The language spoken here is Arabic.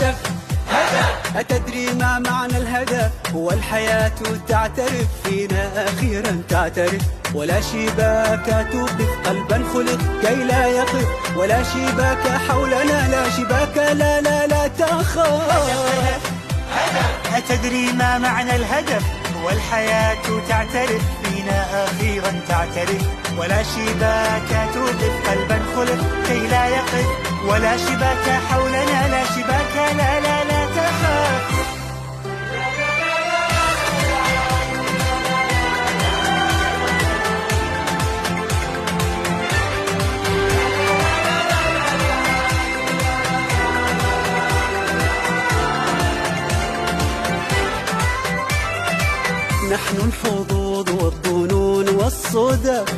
هدف أتدري ما معنى الهدف؟ هو الحياة تعترف فينا أخيرا تعترف، ولا شباك توقف قلبا خلق كي لا يقف، ولا شباك حولنا لا شباك لا لا لا تخاف. أتدري ما معنى الهدف؟ هو الحياة تعترف فينا أخيرا تعترف، ولا شباك توقف قلبا خلق كي لا يقف، ولا شباك حولنا لا شباك لا لا لا تخاف. نحن الحظوظ والظنون والصدف